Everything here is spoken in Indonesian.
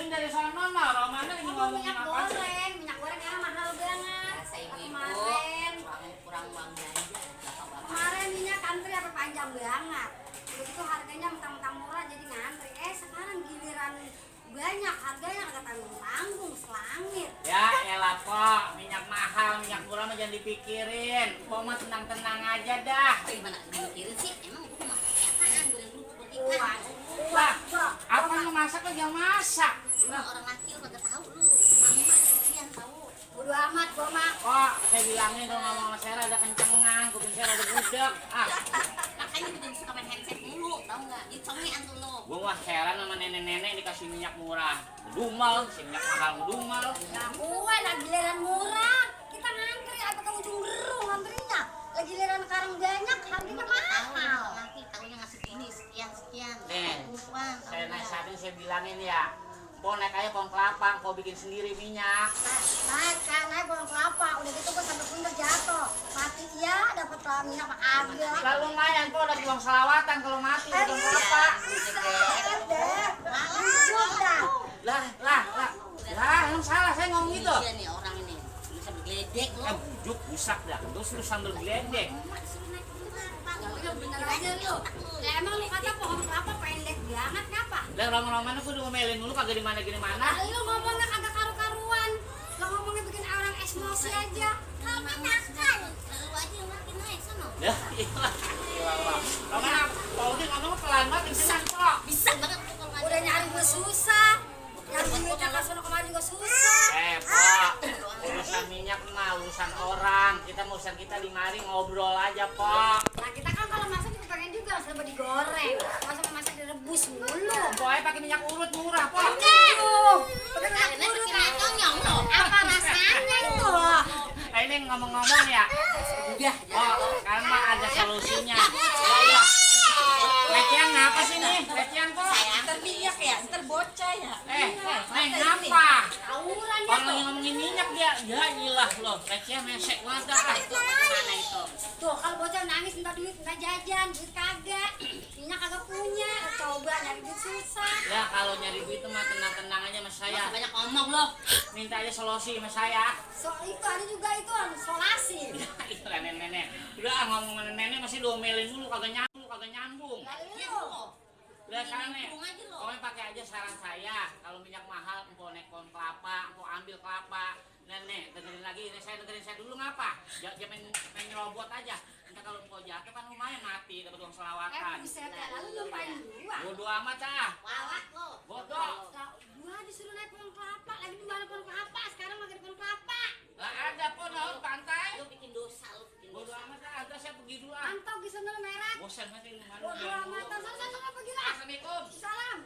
dengerin dari sono nah, Romana ini ngomongin minyak apa sih? goreng, minyak goreng yang mahal banget. Kemarin, kurang uang belanja. kemarin minyak antri apa panjang banget. Begitu harganya mentang-mentang murah jadi ngantri. Sekarang giliran banyak harganya kagak tanggung-tanggung selangit. Ya elah kok, minyak mahal, minyak murah mah jangan dipikirin. Kok mah tenang-tenang aja dah. Gimana mikirin sih? Emang gue masak apaan? Gue yang dulu seperti Lah, apa yang masak lo yang masak? orang laki lu kagak tahu lu. Mama sekian tahu. Bodo amat gua mah. Kok saya bilangin kalau ngomong sama Sera ada kencengan, kuping Sera ada budak. Makanya gue jadi suka main headset mulu, tahu nggak? Itu congean tuh lo. Gua mah heran sama nenek-nenek dikasih minyak murah. Dumal, si minyak mahal dumal. Nah, gua lagi giliran murah. Kita ngantri apa ke ujung gerung ngantrinya. Lagi giliran sekarang banyak harganya mahal. Nanti tahunya ngasih ini sekian. Nih, Lupa. saya nasihatin, saya bilangin ya. Kau naik aja pohon kelapa, kau bikin sendiri minyak. Naik pohon kelapa. Udah gitu gua sampai pundak jatuh. Mati iya, dapat minyak mah agak. Lah lumayan kok ada uang selawatan kalau mati di pohon kelapa. Buset deh. Lanjut dah. Lah, yang salah saya ngomong gitu. Iya nih orang ini. Lu sambil geledek lo. Bujuk, busak dah. Terus lu sambil geledek. Ya bener aja lu. Ya emang lu kata pohon kelapa pendek banget ngapa? Lah orang-orang aku udah ngomelin dulu kagak di mana. Lu ngomongnya kagak karu-karuan. Lu ngomongnya bikin orang emosi aja. Kamu nakal. Lu aja yang makin naik sono. Ya, iyalah. Romana, kalau dia ngomong pelan banget, kenceng kok. Bisa banget lu kalau Udah nyari gue susah. Yang duitnya ke sono kemarin juga susah. Pak, urusan minyak mah urusan orang. Kita mau urusan kita di mari ngobrol aja, Pak. Nah kita kan kalau masak kita pengen juga serba digoreng. Masa masak direbus mulu. Pokoknya pakai minyak urut murah, Pak. Udah minyak urut nyong lo. apa rasanya itu? Nah, ini ngomong-ngomong ya. Udah, Oh, kan mah ada solusinya. Ya. Lecian ngapa sih nih? Lecian kok. ntar minyak ya, ntar bocah ya. Neng ngapa? Tawuran ya Orang tuh. lagi ngomongin minyak dia. Ya ilah loh, lecian mesek banget dah. Mana itu? Tuh kalau bocah nangis minta duit, minta jajan, duit kagak. Minyak kagak punya. Coba nyari duit susah. Ya kalau nyari duit itu mah tenang-tenang aja sama saya. Banyak ngomong lo. Minta aja solusi sama saya. So itu ada juga itu solasi. Ya ilah nenek-nenek. Udah ngomong sama nenek masih diomelin dulu kagak nyambung. Lalu Udah sana nih. Ngomong aja lo. Pokoknya pakai aja saran saya. Kalau minyak mahal, empok naik pohon kelapa, empok ambil kelapa. Nenek, dengerin lagi. Dengerin saya dulu ngapa? Jangan main nyerobot aja. Entah kalau empok jatuh kan lumayan mati, dapat uang selawatan. buset ya, lalu lupain gua. Bodo amat ah. Walak lo. Bodoh. Gua disuruh naik pohon kelapa, lagi di mana pohon kelapa? Sekarang lagi di pohon kelapa. Lah ada pohon laut pantai. Lu bikin dosa lo. Bodo amat ah. Udah saya pergi dulu ah. Mantap di sana merah. Bosan nanti lu Bodo amat, sana pergi lah. Assalamualaikum. Salam.